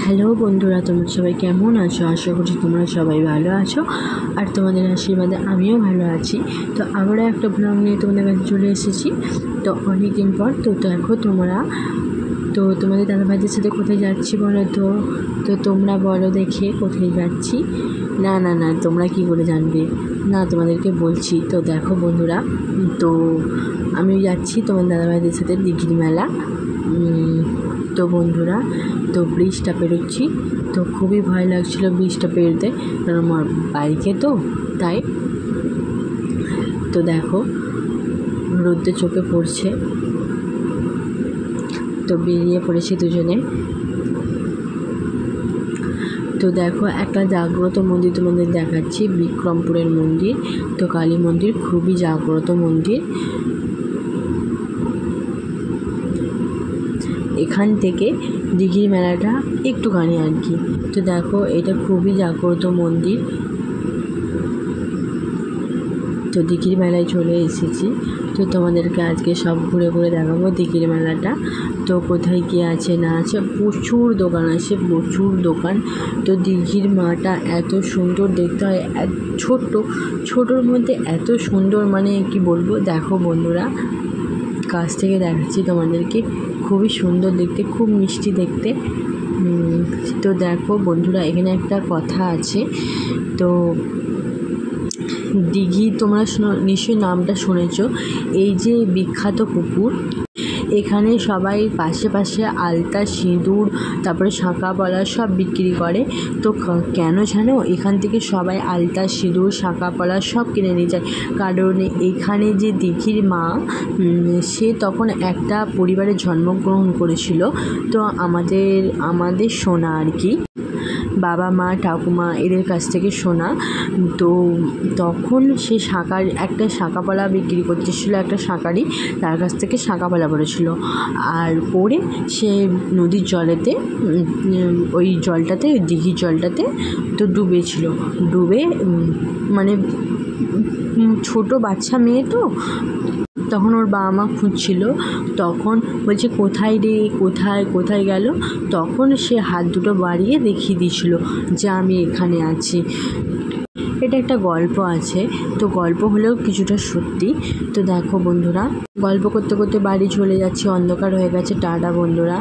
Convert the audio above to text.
Hello বন্ধুরা, তোমরা সবাই কেমন আছো? আশা করছি তোমরা সবাই ভালো আছো, আর তোমাদের আশীর্বাদে আমিও ভালো আছি। তো আবারও একটা ব্লগ নিয়ে তোমাদের কাছে চলে এসেছি। তো অনেক দিন পর। তো দেখো তোমাদের দাদাভাইদের সাথে কোথায় যাচ্ছি বলো তো? তো তোমরা বলো দেখে কোথায় যাচ্ছি। না না না, তোমরা কি করে জানবে? না, তোমাদেরকে বলছি। তো দেখো বন্ধুরা, তো আমি যাচ্ছি তোমার দাদাভাইদের সাথে দিঘির মেলা। তো বন্ধুরা, তো ব্রিজটা পেরোচ্ছি। তো খুবই ভয় লাগছিলো ব্রিজটা পেরোতে, কারণ আমার বাইকে তো তাই। তো দেখো রোদে চোখে পড়ছে, তো বেরিয়ে পড়েছি দুজনে। তো দেখো একটা জাগ্রত মন্দির তোমাদের দেখাচ্ছি, বিক্রমপুরের মন্দির। তো কালী মন্দির, খুবই জাগ্রত মন্দির। এখান থেকে দিঘির মেলাটা একটুখানি আর কি। তো দেখো এটা খুবই জাগ্রত মন্দির। তো দিঘির মেলায় চলে এসেছি। তো তোমাদেরকে আজকে সব ঘুরে ঘুরে দেখাবো দিঘির মেলাটা। তো কোথায় কী আছে না আছে, প্রচুর দোকান আছে, প্রচুর দোকান। তো দিঘির মাটা এত সুন্দর দেখতে হয়, ছোটোর মধ্যে এত সুন্দর, মানে কি বলবো। দেখো বন্ধুরা, কাছ থেকে দেখাচ্ছি তোমাদেরকে, খুবই সুন্দর দেখতে, খুব মিষ্টি দেখতে। তো দেখো বন্ধুরা, এখানে একটা কথা আছে। তো দিঘি, তোমরা নিশ্চয়ই নামটা শুনেছ, এই যে বিখ্যাত পুকুর। এখানে সবাই পাশে পাশে আলতা, সিঁদুর, তারপরে শাঁখা পলা সব বিক্রি করে। তো কেন জানো, এখান থেকে সবাই আলতা, সিঁদুর, শাঁখা পলা সব কিনে নিয়ে যায়। কারণ এখানে যে দিঘির মা, সে তখন একটা পরিবারে জন্মগ্রহণ করেছিল। তো আমাদের শোনা আর কি, বাবা মা ঠাকুমা এদের কাছ থেকে শোনা। তো তখন সে একটা শাঁখাপালা বিক্রি করতেছিল, একটা শাঁখারি, তার কাছ থেকে শাঁখাপালা পড়েছিল। আর পরে সে নদীর জলেতে, ওই জলটাতে, দিঘির জলটাতে তো ডুবে মানে ছোট বাচ্চা মেয়ে তো, তখন ওর বাবা মা খুঁজছিল। তখন বলছে কোথায় রে, কোথায় গেল? তখন সে হাত দুটো বাড়িয়ে দেখিয়ে দিয়েছিল যে আমি এখানে আছি। এটা একটা গল্প আছে, তো গল্প হলেও কিছুটা সত্যি। তো দেখো বন্ধুরা, গল্প করতে করতে বাড়ি চলে যাচ্ছে, অন্ধকার হয়ে গেছে। টাটা বন্ধুরা।